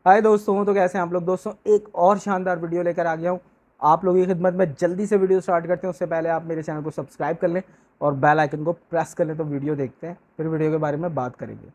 हाय दोस्तों, तो कैसे हैं आप लोग। दोस्तों एक और शानदार वीडियो लेकर आ गया हूँ आप लोगों की खिदमत में। जल्दी से वीडियो स्टार्ट करते हैं, उससे पहले आप मेरे चैनल को सब्सक्राइब कर लें और बेल आइकन को प्रेस कर लें। तो वीडियो देखते हैं, फिर वीडियो के बारे में बात करेंगे।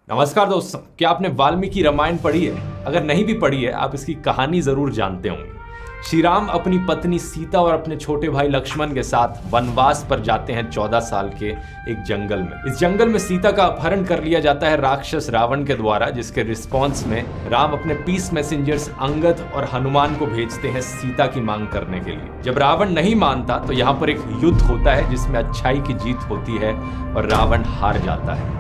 नमस्कार दोस्तों, क्या आपने वाल्मीकि रामायण पढ़ी है? अगर नहीं भी पढ़ी है, आप इसकी कहानी जरूर जानते होंगे। श्री राम अपनी पत्नी सीता और अपने छोटे भाई लक्ष्मण के साथ वनवास पर जाते हैं 14 साल के एक जंगल में। इस जंगल में सीता का अपहरण कर लिया जाता है राक्षस रावण के द्वारा, जिसके रिस्पॉन्स में राम अपने पीस मैसेंजर्स अंगद और हनुमान को भेजते हैं सीता की मांग करने के लिए। जब रावण नहीं मानता तो यहाँ पर एक युद्ध होता है जिसमें अच्छाई की जीत होती है और रावण हार जाता है।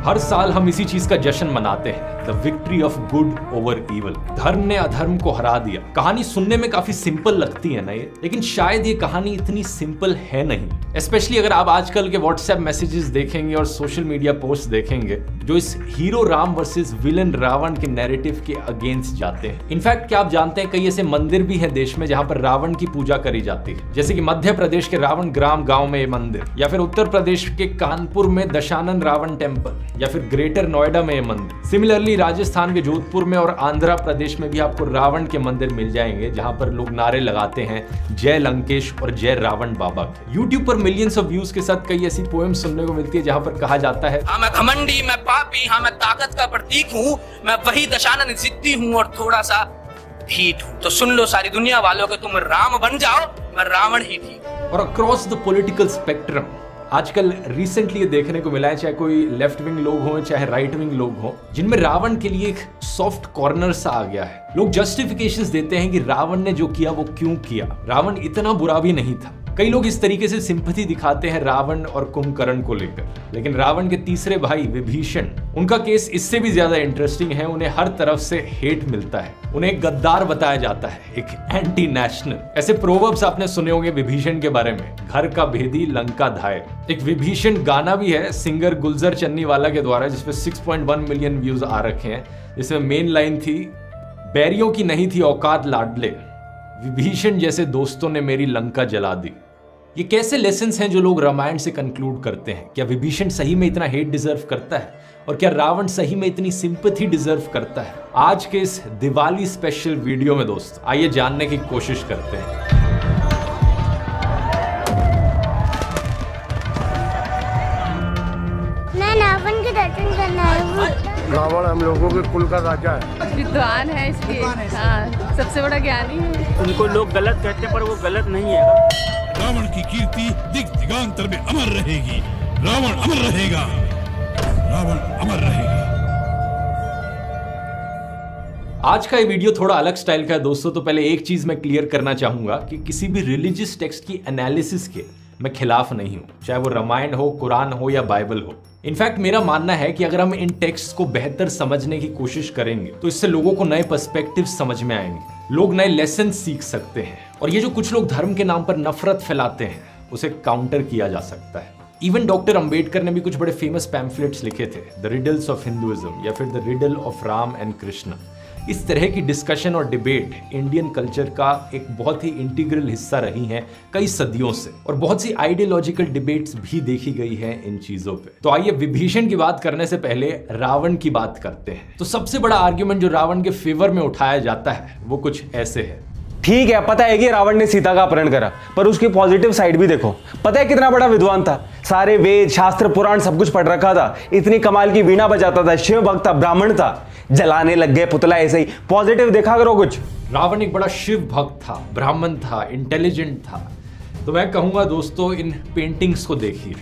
हर साल हम इसी चीज का जश्न मनाते हैं, the victory of good over evil. धर्म ने अधर्म को हरा दिया। कहानी सुनने में काफी सिंपल लगती है ना ये, लेकिन शायद ये कहानी इतनी सिंपल है नहीं। स्पेशली अगर आप आजकल के व्हाट्सएप मैसेजेस देखेंगे और सोशल मीडिया पोस्ट देखेंगे जो इस hero Ram versus villain Ravan के नैरेटिव के अगेंस्ट जाते हैं। इनफैक्ट क्या आप जानते हैं, कई ऐसे मंदिर भी हैं देश में जहां पर रावण की पूजा करी जाती है, जैसे कि मध्य प्रदेश के रावण ग्राम गांव में ये मंदिर, या फिर उत्तर प्रदेश के कानपुर में दशानन रावण टेम्पल, या फिर ग्रेटर नोएडा में ये मंदिर। सिमिलरली राजस्थान के जोधपुर में और आंध्र प्रदेश में भी आपको रावण के मंदिर मिल जाएंगे जहां पर लोग नारे लगाते हैं जय लंकेश और जय रावण बाबा के। यूट्यूब पर मिलियंस ऑफ व्यूज के साथ कई ऐसी पोएम सुनने को मिलती है जहां पर कहा जाता है, हाँ मैं घमंडी, मैं पापी, हाँ मैं ताकत का प्रतीक हूँ, मैं वही दशानन जिद्दी हूँ और थोड़ा सा ढीठ हूँ। तो सुन लो सारी दुनिया वालों के, तुम राम बन जाओ, मैं रावण ही थी। और अक्रॉस द पॉलिटिकल स्पेक्ट्रम आजकल रिसेंटली ये देखने को मिला है, चाहे कोई लेफ्ट विंग लोग हों चाहे राइट विंग लोग हों, जिनमें रावण के लिए एक सॉफ्ट कॉर्नर सा आ गया है। लोग जस्टिफिकेशंस देते हैं कि रावण ने जो किया वो क्यों किया, रावण इतना बुरा भी नहीं था। कई लोग इस तरीके से सिंपैथी दिखाते हैं रावण और कुंभकर्ण को लेकर, लेकिन रावण के तीसरे भाई विभीषण, उनका केस इससे भी ज्यादा इंटरेस्टिंग है। उन्हें हर तरफ से हेट मिलता है, उन्हें एक गद्दार बताया जाता है, एक एंटी नेशनल। ऐसे प्रोवर्ब्स आपने सुने होंगे विभीषण के बारे में, घर का भेदी लंका धाये। एक विभीषण गाना भी है सिंगर गुलजार चन्नीवाला के द्वारा, जिसपे 6.1 मिलियन व्यूज आ रखे हैं, जिसमें मेन लाइन थी, बैरियों की नहीं थी औकात लाडले, विभीषण जैसे दोस्तों ने मेरी लंका जला दी। ये कैसे लेसन्स हैं जो लोग रामायण से कंक्लूड करते हैं? क्या विभीषण सही में इतना हेट डिजर्व करता है? और क्या रावण सही में इतनी सिंपैथी डिजर्व करता है? आज के इस दिवाली स्पेशल वीडियो में दोस्त आइए जानने की कोशिश करते हैं। मैं रावण के दर्शन करना है। रावण हम लोगों के कुल का राजा है, विद्वान है इसलिए, हाँ सबसे बड़ा ज्ञानी है। उनको लोग गलत कहते हैं पर वो गलत नहीं है। रावण की कीर्ति दिग दिगांतर में अमर रहेगी। रावण अमर रहेगा, रावण अमर रहेगा। आज का ये वीडियो थोड़ा अलग स्टाइल का है दोस्तों। तो पहले एक चीज मैं क्लियर करना चाहूंगा कि किसी भी रिलीजियस टेक्स्ट की एनालिसिस के मैं खिलाफ नहीं हूं, चाहे वो रामायण हो, कुरान हो या बाइबल हो। इनफैक्ट मेरा मानना है कि अगर हम इन टेक्स्ट को बेहतर समझने की कोशिश करेंगे तो इससे लोगों को नए पर्सपेक्टिव समझ में आएंगे, लोग नए लेसन सीख सकते हैं, और ये जो कुछ लोग धर्म के नाम पर नफरत फैलाते हैं उसे काउंटर किया जा सकता है। इवन डॉक्टर अंबेडकर ने भी कुछ बड़े फेमस पैम्फलेट्स लिखे थे, द रिडल्स ऑफ हिंदुइज्म या फिर the riddle of Ram and Krishna. इस तरह की डिस्कशन और डिबेट इंडियन कल्चर का एक बहुत ही इंटीग्रल हिस्सा रही हैं कई सदियों से, और बहुत सी आइडियोलॉजिकल डिबेट्स भी देखी गई हैं इन चीजों पे। तो आइए विभीषण की बात करने से पहले रावण की बात करते हैं। तो सबसे बड़ा आर्ग्यूमेंट जो रावण के फेवर में उठाया जाता है वो कुछ ऐसे है। ठीक है, पता है कि रावण ने सीता का अपहरण करा, पर उसकी पॉजिटिव साइड भी देखो। पता है कितना बड़ा विद्वान था, सारे वेद शास्त्र पुराण सब कुछ पढ़ रखा था, इतनी कमाल की वीणा बजाता था, शिव भक्त था, ब्राह्मण था। जलाने लग गए पुतला ऐसे ही। पॉजिटिव देखा करो कुछ। रावण एक बड़ा शिव भक्त था, ब्राह्मण था, इंटेलिजेंट था। तो मैं कहूंगा दोस्तों, इन पेंटिंग्स को देखिए,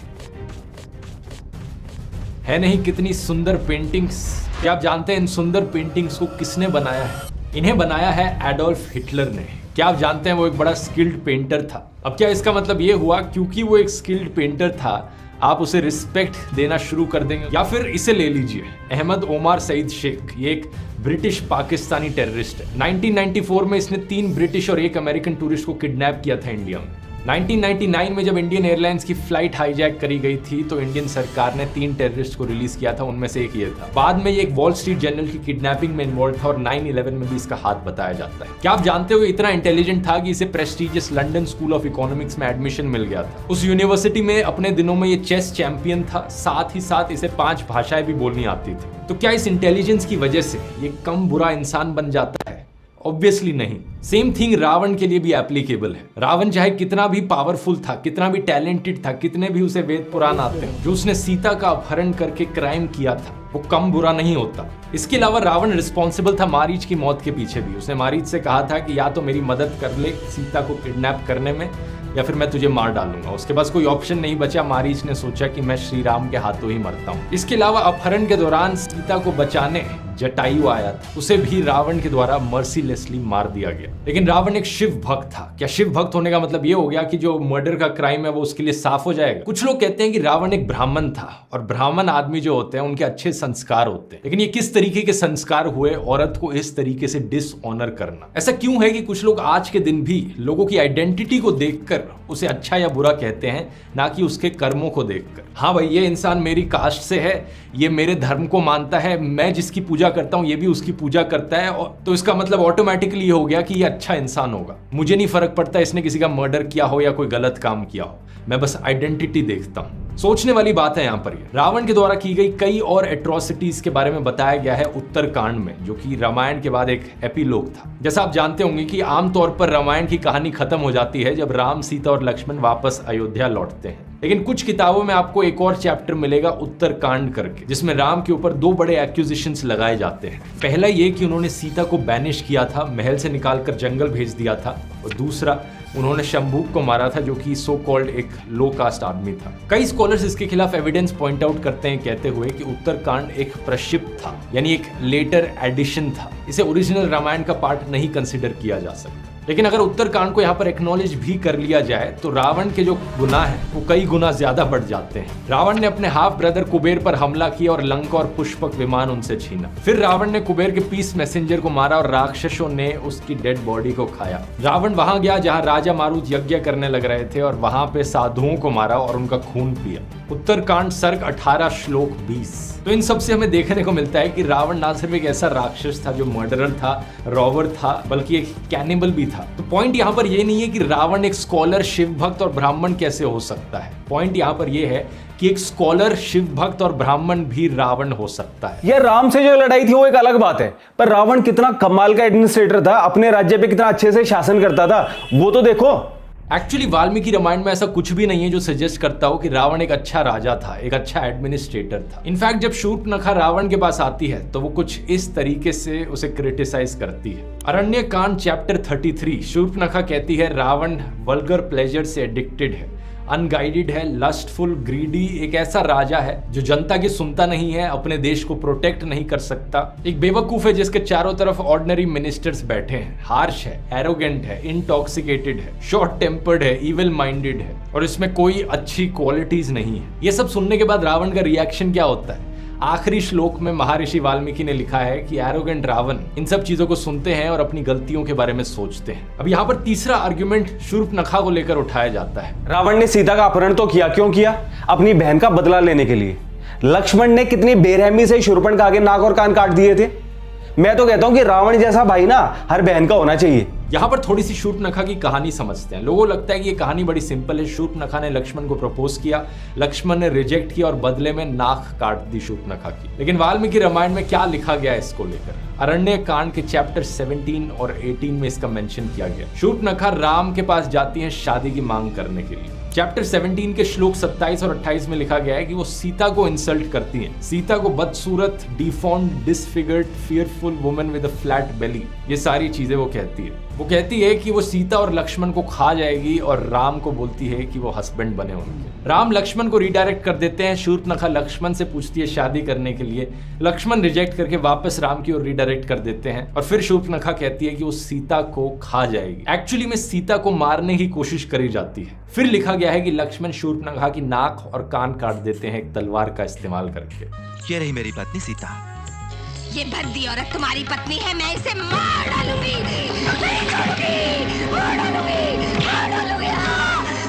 है नहीं कितनी सुंदर पेंटिंग्स। क्या आप जानते हैं इन सुंदर पेंटिंग्स को किसने बनाया है? इन्हें बनाया है एडोल्फ हिटलर ने। क्या आप जानते हैं वो एक बड़ा स्किल्ड पेंटर था? अब क्या इसका मतलब ये हुआ क्योंकि वो एक स्किल्ड पेंटर था आप उसे रिस्पेक्ट देना शुरू कर देंगे? या फिर इसे ले लीजिए, अहमद ओमर सईद शेख, ये एक ब्रिटिश पाकिस्तानी टेररिस्ट है। 1994 में इसने 3 ब्रिटिश और 1 अमेरिकन टूरिस्ट को किडनैप किया था इंडिया में। 1999 में जब इंडियन एयरलाइंस की फ्लाइट हाईजैक करी गई थी तो इंडियन सरकार ने 3 टेररिस्ट को रिलीज किया था, उनमें से एक ये था। बाद में ये एक वॉल स्ट्रीट जर्नल की किडनैपिंग में इन्वॉल्व था और 9/11 में भी इसका हाथ बताया जाता है। क्या आप जानते हो इतना इंटेलिजेंट था कि इसे prestigious London school of economics में एडमिशन मिल गया था। उस यूनिवर्सिटी में अपने दिनों में ये चेस चैंपियन था, साथ ही साथ इसे 5 भाषाएं भी बोलनी आती थी। तो क्या इस इंटेलिजेंस की वजह से ये कम बुरा इंसान बन जाता है? ऑब्वियसली नहीं। सेम थिंग रावण के लिए भी एप्लीकेबल है। रावण चाहे कितना भी पावरफुल था, कितना भी टैलेंटेड था, कितने भी उसे वेद पुराण आते हैं, जो उसने सीता का अपहरण करके क्राइम किया था वो कम बुरा नहीं होता। इसके अलावा रावण रिस्पॉन्सिबल था मारीच की मौत के पीछे भी। उसने मारीच से कहा था कि या तो मेरी मदद कर ले सीता को किडनैप करने में या फिर मैं तुझे मार डालूंगा। उसके पास कोई ऑप्शन नहीं बचा। मारीच ने सोचा कि मैं श्री राम के हाथों ही मरता हूँ। इसके अलावा अपहरण के दौरान सीता को बचाने जटायु आया था, उसे भी रावण के द्वारा मर्सीलेसली मार दिया गया। लेकिन रावण एक शिव भक्त था। क्या शिव भक्त होने का मतलब ये हो गया कि जो मर्डर का क्राइम है वो उसके लिए साफ हो जाएगा? कुछ लोग कहते हैं कि रावण एक ब्राह्मण था और ब्राह्मण आदमी जो होते हैं उनके अच्छे संस्कार होते हैं। लेकिन ये किस तरीके के संस्कार हुए औरत को इस तरीके से डिसऑनर करना? ऐसा क्यों है कि कुछ लोग आज के दिन भी लोगों की आइडेंटिटी को देखकर उसे अच्छा या बुरा कहते हैं, ना कि उसके कर्मों को देखकर? हाँ भाई, ये इंसान मेरी कास्ट से है, ये मेरे धर्म को मानता है, मैं जिसकी पूजा करता हूँ ये भी उसकी पूजा करता है, तो इसका मतलब ऑटोमेटिकली ये हो गया कि ये अच्छा इंसान होगा। मुझे नहीं फर्क पड़ता इसने किसी का मर्डर किया हो या कोई गलत काम किया हो, मैं बस आइडेंटिटी देखता हूँ। सोचने वाली बात है यहाँ पर ये। रावण के द्वारा की गई कई और एट्रोसिटीज के बारे में बताया गया है उत्तरकांड में, जो कि रामायण के बाद एक एपिलोग था। जैसा आप जानते होंगे कि आमतौर पर रामायण की कहानी खत्म हो जाती है जब राम, सीता और लक्ष्मण वापस अयोध्या लौटते हैं। लेकिन कुछ किताबों में आपको एक और चैप्टर मिलेगा उत्तरकांड करके, जिसमें राम के ऊपर 2 बड़े एक्यूजिशंस लगाए जाते हैं। पहला ये कि उन्होंने सीता को बैनिश किया था, महल से निकालकर जंगल भेज दिया था, और दूसरा उन्होंने शंभूक को मारा था, जो कि सो कॉल्ड एक लो कास्ट आदमी था। कई स्कॉलर्स इसके खिलाफ एविडेंस पॉइंट आउट करते हैं, कहते हुए कि उत्तरकांड एक प्रक्षिप्त था, यानी एक लेटर एडिशन था। इसे ओरिजिनल रामायण का पार्ट नहीं कंसिडर किया जा सकता। लेकिन अगर उत्तरकांड को यहाँ पर एक्नॉलेज भी कर लिया जाए तो रावण के जो गुनाह हैं वो कई गुना ज्यादा बढ़ जाते हैं। रावण ने अपने हाफ ब्रदर कुबेर पर हमला किया और लंका और पुष्पक विमान उनसे छीना। फिर रावण ने कुबेर के पीस मैसेंजर को मारा और राक्षसों ने उसकी डेड बॉडी को खाया। रावण वहां गया जहां राजा मारुत यज्ञ करने लग रहे थे और वहां पे साधुओं को मारा और उनका खून पिया। उत्तरकांड सर्ग 18 श्लोक 20। तो इन सब से हमें देखने को मिलता है कि रावण ना सिर्फ एक ऐसा राक्षस था जो मर्डरर था, रॉबर था, बल्कि एक कैनिबल भी था। तो पॉइंट यहाँ पर ये नहीं है कि रावण एक स्कॉलर, शिव भक्त और ब्राह्मण कैसे हो सकता है। पॉइंट यहाँ पर ये है कि एक स्कॉलर, शिव भक्त और ब्राह्मण भी रावण हो सकता है। ये राम से जो लड़ाई थी वो एक अलग बात है, पर रावण कितना कमाल का एडमिनिस्ट्रेटर था, अपने राज्य पे कितना अच्छे से शासन करता था, वो तो देखो। एक्चुअली वाल्मीकि रामायण में ऐसा कुछ भी नहीं है जो सजेस्ट करता हो कि रावण एक अच्छा राजा था, एक अच्छा एडमिनिस्ट्रेटर था। इनफैक्ट जब शूर्पणखा रावण के पास आती है तो वो कुछ इस तरीके से उसे क्रिटिसाइज करती है। अरण्यकांड चैप्टर 33 शूर्पणखा कहती है रावण वल्गर प्लेजर से एडिक्टेड है, अनगाइडेड है, लस्टफुल, ग्रीडी, एक ऐसा राजा है जो जनता की सुनता नहीं है, अपने देश को प्रोटेक्ट नहीं कर सकता, एक बेवकूफ है जिसके चारों तरफ ऑर्डिनरी मिनिस्टर्स बैठे हैं, हार्श है, एरोगेंट है, इंटॉक्सिकेटेड है, शॉर्ट टेम्पर्ड है, इविल माइंडेड है और इसमें कोई अच्छी क्वालिटीज नहीं है। ये सब सुनने के बाद रावण का रिएक्शन क्या होता है? आखिरी श्लोक में महर्षि वाल्मीकि ने लिखा है कि एरोगेंट रावण इन सब चीजों को सुनते हैं और अपनी गलतियों के बारे में सोचते हैं। अब यहाँ पर तीसरा आर्गुमेंट शूर्पणखा को लेकर उठाया जाता है। रावण ने सीता का अपहरण तो किया, क्यों किया? अपनी बहन का बदला लेने के लिए। लक्ष्मण ने कितनी बेरहमी से शूर्पणखा के आगे नाक और कान काट दिए थे। मैं तो कहता हूं कि रावण जैसा भाई ना हर बहन का होना चाहिए। यहाँ पर थोड़ी सी शूर्पणखा की कहानी समझते हैं। लोगों को लगता है कि ये कहानी बड़ी सिंपल है। शूर्पणखा ने लक्ष्मण को प्रपोज किया, लक्ष्मण ने रिजेक्ट किया और बदले में नाक काट दी शूर्पणखा की। लेकिन वाल्मीकि रामायण में क्या लिखा गया है इसको लेकर? अरण्य कांड के चैप्टर 17 और 18 में इसका मेंशन किया गया। शूर्पणखा राम के पास जाती है शादी की मांग करने के लिए। चैप्टर 17 के श्लोक 27 और 28 में लिखा गया है कि वो सीता को इंसल्ट करती हैं। सीता को बदसूरत, deformed, disfigured, fearful woman with a flat बेली, ये सारी चीजें वो कहती है। वो कहती है कि वो सीता और लक्ष्मण को खा जाएगी और राम को बोलती है कि वो हस्बैंड बने उनके। राम लक्ष्मण को रिडायरेक्ट कर देते हैं। शूर्पणखा लक्ष्मण से पूछती है शादी करने के लिए। लक्ष्मण रिजेक्ट करके वापस राम की ओर रिडायरेक्ट कर देते हैं और फिर शूर्पणखा कहती है कि वो सीता को खा जाएगी। एक्चुअली में सीता को मारने की कोशिश करी जाती है। फिर लिखा गया है कि लक्ष्मण शूर्पणखा की नाक और कान काट देते हैं एक तलवार का इस्तेमाल करके। ये रही मेरी पत्नी सीता। ये भद्दी औरत तुम्हारी पत्नी है, मैं इसे मार डालूंगी, नहीं छोड़ूंगी, मार डालूंगी, मार डालूंगी।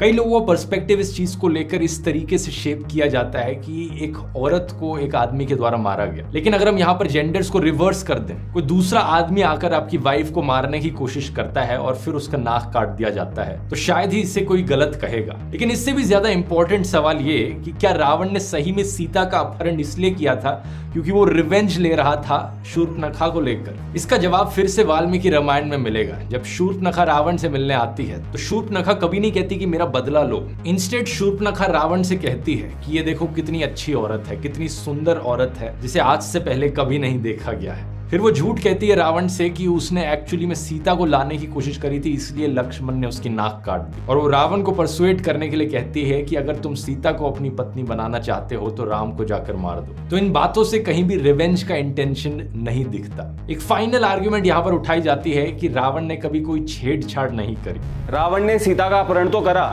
कई लोगों का पर्सपेक्टिव इस चीज को लेकर इस तरीके से शेप किया जाता है कि एक औरत को एक आदमी के द्वारा मारा गया, लेकिन अगर हम यहाँ पर जेंडर्स को रिवर्स कर दें, कोई दूसरा आदमी आकर आपकी वाइफ को मारने की कोशिश करता है और फिर उसका नाक काट दिया जाता है, तो शायद ही इससे कोई गलत कहेगा। लेकिन इससे भी ज्यादा इंपॉर्टेंट सवाल ये कि क्या रावण ने सही में सीता का अपहरण इसलिए किया था क्योंकि वो रिवेंज ले रहा था शूर्पणखा को लेकर? इसका जवाब फिर से वाल्मीकि रामायण में मिलेगा। जब शूर्पणखा रावण से मिलने आती है तो शूर्पणखा कभी नहीं कहती कि मेरा बदला लो। इंस्टेड शूर्पणखा रावण से कहती है कि ये देखो कितनी अच्छी औरत है, कितनी सुंदर औरत है जिसे आज से पहले कभी नहीं देखा गया है। फिर वो झूठ कहती है रावण से कि उसने एक्चुअली में सीता को लाने की कोशिश करी थी, इसलिए लक्ष्मण ने उसकी नाक काट दी। और वो रावण को परसुएट करने के लिए कहती है कि अगर तुम सीता को अपनी पत्नी बनाना चाहते हो तो राम को जाकर मार दो। तो इन बातों से कहीं भी रिवेंज का इंटेंशन नहीं दिखता। एक फाइनल आर्ग्यूमेंट यहाँ पर उठाई जाती है कि रावण ने कभी कोई छेड़छाड़ नहीं करी। रावण ने सीता का अपहरण तो करा,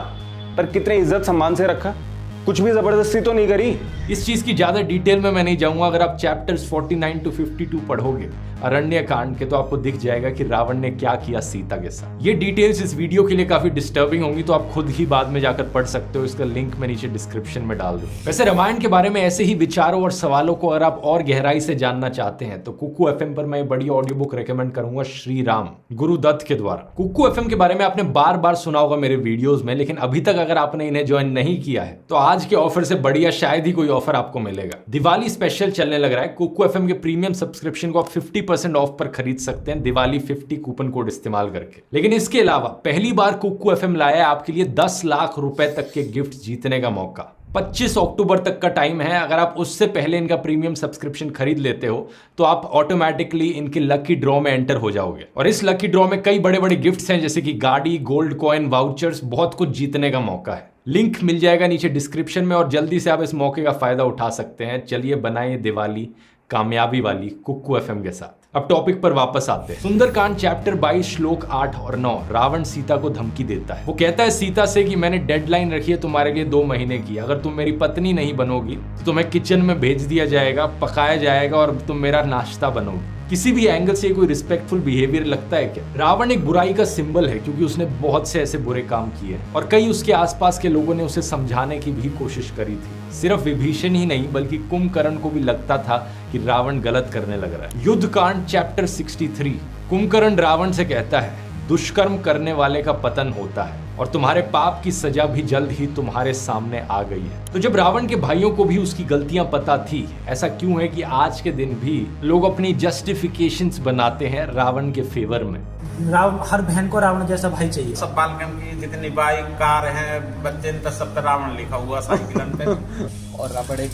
पर कितने इज्जत सम्मान से रखा, कुछ भी जबरदस्ती तो नहीं करी। इस चीज की ज्यादा डिटेल में मैं नहीं जाऊंगा। अगर आप चैप्टर्स 49 to 52 पढ़ोगे अरण्य कांड के तो आपको दिख जाएगा कि रावण ने क्या किया सीता के साथ। ये डिटेल्स इस वीडियो के लिए काफी डिस्टर्बिंग होंगी, तो आप खुद ही बाद में जाकर पढ़ सकते हो। इसका लिंक मैं नीचे डिस्क्रिप्शन में डाल दूं। वैसे रामायण के बारे में ऐसे ही विचारों और सवालों को अगर आप और गहराई से जानना चाहते हैं तो कुकू FM पर मैं बड़ी ऑडियो बुक रेकमेंड करूंगा, श्री राम, गुरुदत्त के द्वारा। कुकू FM के बारे में आपने बार बार सुना होगा मेरे वीडियोज में, लेकिन अभी तक अगर आपने इन्हें ज्वाइन नहीं किया है तो आज के ऑफर से बढ़िया शायद ही कोई ऑफर आपको मिलेगा। दिवाली स्पेशल चलने लग रहा है। कुकू FM के प्रीमियम सब्सक्रिप्शन को आप 50% ऑफ पर खरीद सकते हैं दिवाली 50 कूपन कोड इस्तेमाल करके। लेकिन इसके अलावा पहली बार कुकू FM लाया है आपके लिए 10 लाख रुपए तक के गिफ्ट जीतने का मौका। 25 अक्टूबर तक का टाइम है। अगर आप उससे पहले इनका प्रीमियम सब्सक्रिप्शन खरीद लेते हो तो आप ऑटोमेटिकली इनके लकी ड्रॉ में एंटर हो जाओगे। और इस लकी ड्रॉ में कई बड़े बड़े गिफ्ट्स हैं, जैसे कि गाड़ी, गोल्ड कॉइन, वाउचर्स, बहुत कुछ जीतने का मौका है। लिंक मिल जाएगा नीचे डिस्क्रिप्शन में और जल्दी से आप इस मौके का फायदा उठा सकते हैं। चलिए बनाइए दिवाली कामयाबी वाली कुकू FM के साथ। अब टॉपिक पर वापस आते हैं। सुंदरकांड चैप्टर 22 श्लोक 8 और 9। रावण सीता को धमकी देता है। वो कहता है सीता से कि मैंने डेडलाइन रखी है तुम्हारे लिए 2 महीने की, अगर तुम मेरी पत्नी नहीं बनोगी तो तुम्हें किचन में भेज दिया जाएगा, पकाया जाएगा और तुम मेरा नाश्ता बनोगी। किसी भी एंगल से कोई रिस्पेक्टफुल बिहेवियर लगता है क्या? रावण एक बुराई का सिंबल है क्योंकि उसने बहुत से ऐसे बुरे काम किए और कई उसके आसपास के लोगों ने उसे समझाने की भी कोशिश करी थी। सिर्फ विभीषण ही नहीं बल्कि कुंभकर्ण को भी लगता था कि रावण गलत करने लग रहा है। युद्ध कांड चैप्टर 63। कुंभकर्ण रावण से कहता है दुष्कर्म करने वाले का पतन होता है और तुम्हारे पाप की सजा भी जल्द ही तुम्हारे सामने आ गई है। तो जब रावण के भाइयों को भी उसकी गलतियां पता थी, ऐसा क्यों है कि आज के दिन भी लोग अपनी जस्टिफिकेशंस बनाते हैं रावण के फेवर में? हर बहन को रावण जैसा भाई चाहिए। सब बालगम की जितनी बाइक, कार है, बच्चे तो सब पे रावण लिखा हुआ साइकिल पे। और रावण एक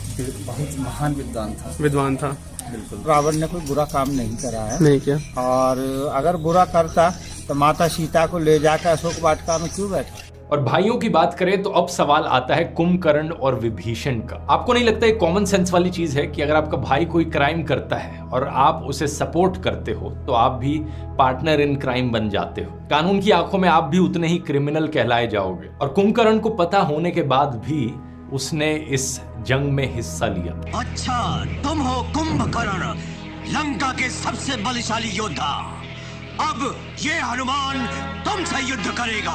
बहुत महान विद्वान था। बिल्कुल, रावण ने कोई बुरा काम नहीं करा है, नहीं किया। और अगर बुरा करता तो माता सीता को ले जाकर अशोक वाटिका में क्यों बैठा? और भाइयों की बात करें तो अब सवाल आता है कुंभकर्ण और विभीषण का। आपको नहीं लगता एक कॉमन सेंस वाली चीज है कि अगर आपका भाई कोई क्राइम करता है और आप उसे सपोर्ट करते हो तो आप भी पार्टनर इन क्राइम बन जाते हो। कानून की आंखों में आप भी उतने ही क्रिमिनल कहलाए जाओगे। और कुंभकर्ण को पता होने के बाद भी उसने इस जंग में हिस्सा लिया। अच्छा, तुम हो कुंभकर्ण, लंका के सबसे बलशाली योद्धा। अब ये हनुमान तुमसे युद्ध करेगा।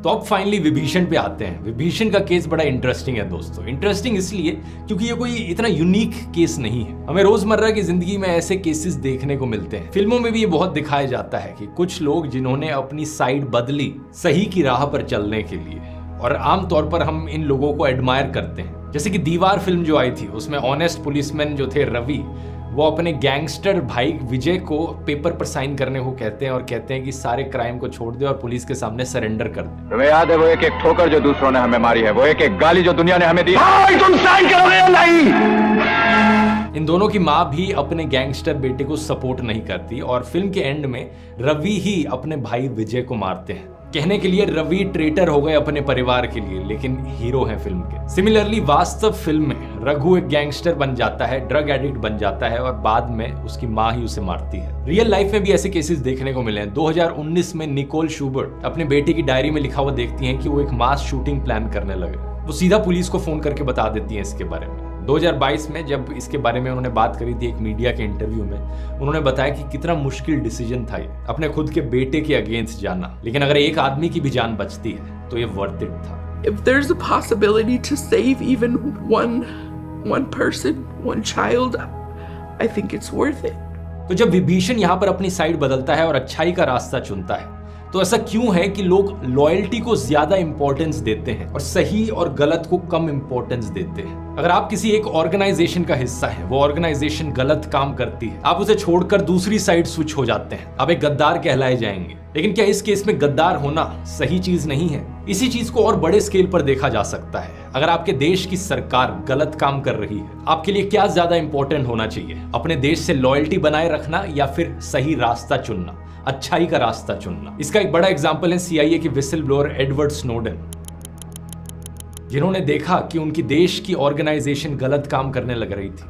तो अब फाइनली विभीषण पे आते हैं। विभीषण का केस बड़ा इंटरेस्टिंग है दोस्तों। इंटरेस्टिंग इसलिए क्योंकि ये कोई इतना यूनिक केस नहीं है। हमें रोजमर्रा की जिंदगी में ऐसे केसेस देखने को मिलते हैं। फिल्मों में भी ये बहुत दिखाया जाता है कि कुछ लोग जिन्होंने अपनी साइड बदली सही की राह पर चलने के लिए, और आमतौर पर हम इन लोगों को एडमायर करते हैं। जैसे कि दीवार फिल्म जो आई थी उसमें ऑनेस्ट पुलिसमैन जो थे रवि, वो अपने गैंगस्टर भाई विजय को पेपर पर साइन करने को कहते हैं और कहते हैं कि सारे क्राइम को छोड़ दे और पुलिस के सामने सरेंडर कर दे। तुम्हें याद है वो एक एक ठोकर जो दूसरों ने हमें मारी है, वो एक एक गाली जो दुनिया ने हमें दी है, तुम साइन करोगे या नहीं? इन दोनों की माँ भी अपने गैंगस्टर बेटे को सपोर्ट नहीं करती और फिल्म के एंड में रवि ही अपने भाई विजय को मारते हैं। कहने के लिए रवि ट्रेटर हो गए अपने परिवार के लिए, लेकिन हीरो हैं फिल्म के। सिमिलरली वास्तव फिल्म में रघु एक गैंगस्टर बन जाता है, ड्रग एडिक्ट बन जाता है और बाद में उसकी माँ ही उसे मारती है। रियल लाइफ में भी ऐसे केसेस देखने को मिले हैं। 2019 में निकोल शूबर्ट अपने बेटे की डायरी में लिखा हुआ देखती हैं कि वो एक मास शूटिंग प्लान करने लगे। वो सीधा पुलिस को फोन करके बता देती हैं इसके बारे में। 2022 में जब इसके बारे में उन्होंने बात करी थी एक मीडिया के इंटरव्यू में, उन्होंने बताया कि कितना मुश्किल डिसीजन था ये अपने खुद के बेटे के अगेंस्ट जाना, लेकिन अगर एक आदमी की भी जान बचती है तो ये वर्थ इट था। If there's a possibility to save even one person, one child, I think it's worth it. तो जब विभीषण यहाँ पर अपनी साइड बदलता है और अच्छाई का रास्ता चुनता है, तो ऐसा क्यों है कि लोग लॉयल्टी को ज्यादा इंपॉर्टेंस देते हैं और सही और गलत को कम इंपॉर्टेंस देते हैं? अगर आप किसी एक ऑर्गेनाइजेशन का हिस्सा हैं, वो ऑर्गेनाइजेशन गलत काम करती है, आप उसे छोड़कर दूसरी साइड स्विच हो जाते हैं, आप एक गद्दार कहलाए जाएंगे। लेकिन क्या इस केस में गद्दार होना सही चीज नहीं है? इसी चीज को और बड़े स्केल पर देखा जा सकता है। अगर आपके देश की सरकार गलत काम कर रही है, आपके लिए क्या ज्यादा इंपॉर्टेंट होना चाहिए? अपने देश से लॉयल्टी बनाए रखना या फिर सही रास्ता चुनना, अच्छाई का रास्ता चुनना? इसका एक बड़ा एग्जांपल है CIA के विसल ब्लोअर एडवर्ड स्नोडेन, जिन्होंने देखा कि उनकी देश की ऑर्गेनाइजेशन गलत काम करने लग रही थी।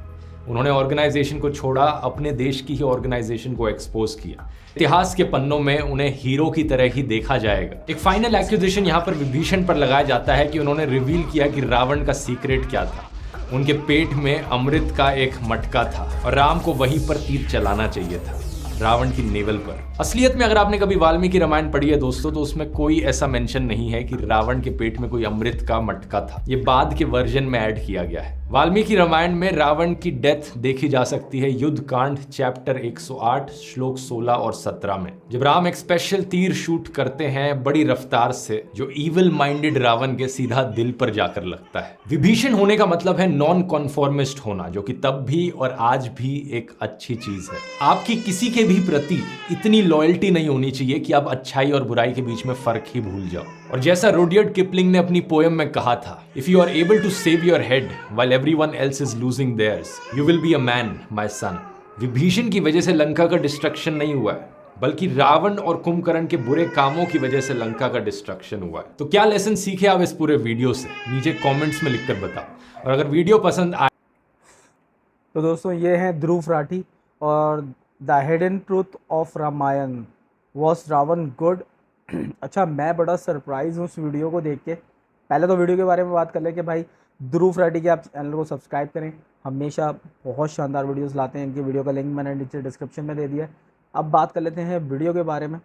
उन्होंने ऑर्गेनाइजेशन को छोड़ा, अपने देश की ही ऑर्गेनाइजेशन को एक्सपोज किया। इतिहास के पन्नों में उन्हें हीरो की तरह ही देखा जाएगा। एक फाइनल एक्यूजेशन यहाँ पर विभीषण पर लगाया जाता है कि उन्होंने रिवील किया कि रावण का सीक्रेट क्या था। उनके पेट में अमृत का एक मटका था और राम को वहीं पर तीर चलाना चाहिए था, रावण की नेवल पर। असलियत में अगर आपने कभी वाल्मीकि रामायण पढ़ी है दोस्तों, तो उसमें कोई ऐसा मेंशन नहीं है कि रावण के पेट में कोई अमृत का मटका था। ये बाद के वर्जन में ऐड किया गया है। वाल्मीकि रामायण में रावण की डेथ देखी जा सकती है युद्ध कांड चैप्टर 108 श्लोक 16 और 17 में, जब राम एक स्पेशल तीर शूट करते हैं बड़ी रफ्तार से, जो इविल माइंडेड रावण के सीधा दिल पर जाकर लगता है। विभीषण होने का मतलब है नॉन कॉन्फॉर्मिस्ट होना, जो कि तब भी और आज भी एक अच्छी चीज है। आपकी किसी के भी प्रति इतनी लॉयल्टी नहीं होनी चाहिए कि आप अच्छाई और बुराई के बीच में फर्क ही भूल जाओ। और जैसा रुडयार्ड किपलिंग ने अपनी पोएम में कहा था, if you are able to save your head while everyone else is losing theirs, you will be a man my son. Vibhishan की वजह से लंका का डिस्ट्रक्शन नहीं हुआ है, बल्कि रावण और कुंभकर्ण के बुरे कामों की वजह से लंका का डिस्ट्रक्शन हुआ है। तो क्या लेसन सीखे आप इस पूरे वीडियो से? नीचे कमेंट्स में लिखकर बताओ। और अगर वीडियो पसंद आए तो दोस्तों ये हैं ध्रुव राठी और the hidden truth of Ramayan, was Ravan good? अच्छा, मैं बड़ा सरप्राइज हूँ इस वीडियो को देख के। पहले तो वीडियो के बारे में बात कर ले कि भाई ध्रुव राठी के आप चैनल को सब्सक्राइब करें, हमेशा बहुत शानदार वीडियोस लाते हैं। इनकी वीडियो का लिंक मैंने नीचे डिस्क्रिप्शन में दे दिया है। अब बात कर लेते हैं वीडियो के बारे में।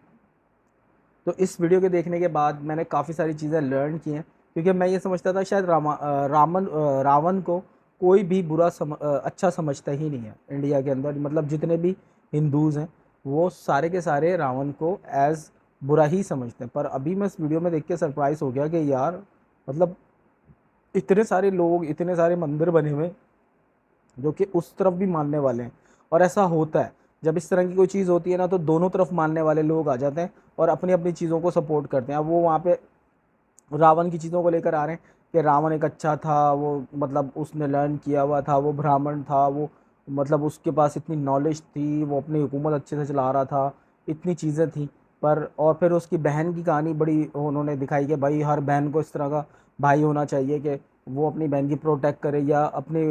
तो इस वीडियो के देखने के बाद मैंने काफ़ी सारी चीज़ें लर्न की हैं, क्योंकि मैं ये समझता था शायद रावण को कोई भी अच्छा समझता ही नहीं है इंडिया के अंदर। मतलब जितने भी हिंदूज़ हैं वो सारे के सारे रावण को एज़ बुरा ही समझते हैं। पर अभी मैं इस वीडियो में देख के सरप्राइज़ हो गया कि यार मतलब इतने सारे लोग, इतने सारे मंदिर बने हुए जो कि उस तरफ भी मानने वाले हैं। और ऐसा होता है जब इस तरह की कोई चीज़ होती है ना, तो दोनों तरफ मानने वाले लोग आ जाते हैं और अपनी अपनी चीज़ों को सपोर्ट करते हैं। अब वो वहाँ पे रावण की चीज़ों को लेकर आ रहे हैं कि रावण एक अच्छा था, वो मतलब उसने लर्न किया हुआ था, वो ब्राह्मण था, वो मतलब उसके पास इतनी नॉलेज थी, वो अपनी हुकूमत अच्छे से चला रहा था, इतनी चीज़ें थी। पर और फिर उसकी बहन की कहानी बड़ी उन्होंने दिखाई कि भाई हर बहन को इस तरह का भाई होना चाहिए कि वो अपनी बहन की प्रोटेक्ट करे या अपनी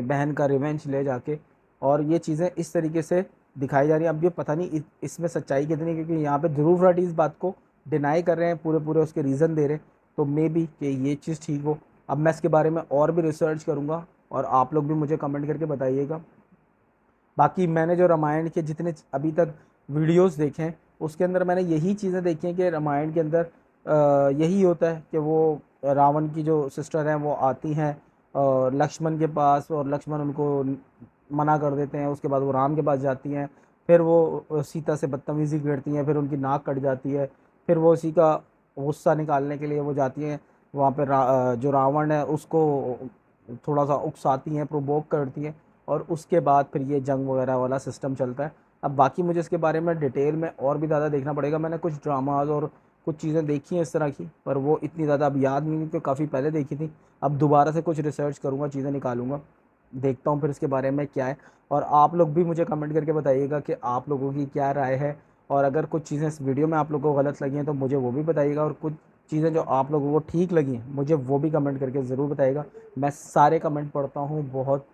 बहन का रिवेंज ले जाके। और ये चीज़ें इस तरीके से दिखाई जा रही हैं। अब ये पता नहीं इसमें सच्चाई कितनी, क्योंकि यहाँ पे ध्रुव राठी इस बात को डिनाई कर रहे हैं, पूरे उसके रीज़न दे रहे हैं। तो मे बी कि ये चीज़ ठीक हो। अब मैं इसके बारे में और भी रिसर्च करूँगा और आप लोग भी मुझे कमेंट करके बताइएगा। बाकी मैंने जो रामायण के जितने अभी तक वीडियोस देखे हैं उसके अंदर मैंने यही चीज़ें देखी हैं कि रामायण के अंदर यही होता है कि वो रावण की जो सिस्टर हैं वो आती हैं लक्ष्मण के पास और लक्ष्मण उनको मना कर देते हैं। उसके बाद वो राम के पास जाती हैं, फिर वो सीता से बदतमीज़ी करती हैं, फिर उनकी नाक कट जाती है, फिर वो उसी का गुस्सा निकालने के लिए वो जाती हैं वहाँ पे जो रावण है उसको थोड़ा सा उकसाती हैं, प्रोवोक करती हैं और उसके बाद फिर ये जंग वगैरह वाला सिस्टम चलता है। अब बाकी मुझे इसके बारे में डिटेल में और भी ज़्यादा देखना पड़ेगा। मैंने कुछ ड्रामाज और कुछ चीज़ें देखी हैं इस तरह की, पर वो इतनी ज़्यादा अब याद नहीं, क्योंकि काफ़ी पहले देखी थी। अब दोबारा से कुछ रिसर्च करूँगा, चीज़ें निकालूंगा, देखता हूँ फिर इसके बारे में क्या है। और आप लोग भी मुझे कमेंट करके बताइएगा कि आप लोगों की क्या राय है। और अगर कुछ चीज़ें इस वीडियो में आप लोगों को गलत लगी हैं तो मुझे वो भी बताइएगा, और कुछ चीज़ें जो आप लोगों को ठीक लगी हैं मुझे वो भी कमेंट करके ज़रूर बताइएगा। मैं सारे कमेंट पढ़ता हूँ बहुत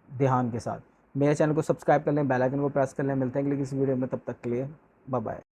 ध्यान के साथ। मेरे चैनल को सब्सक्राइब कर लें, बेल आइकन को प्रेस कर लें। मिलते हैं अगली किसी वीडियो में, तब तक के लिए बाय बाय।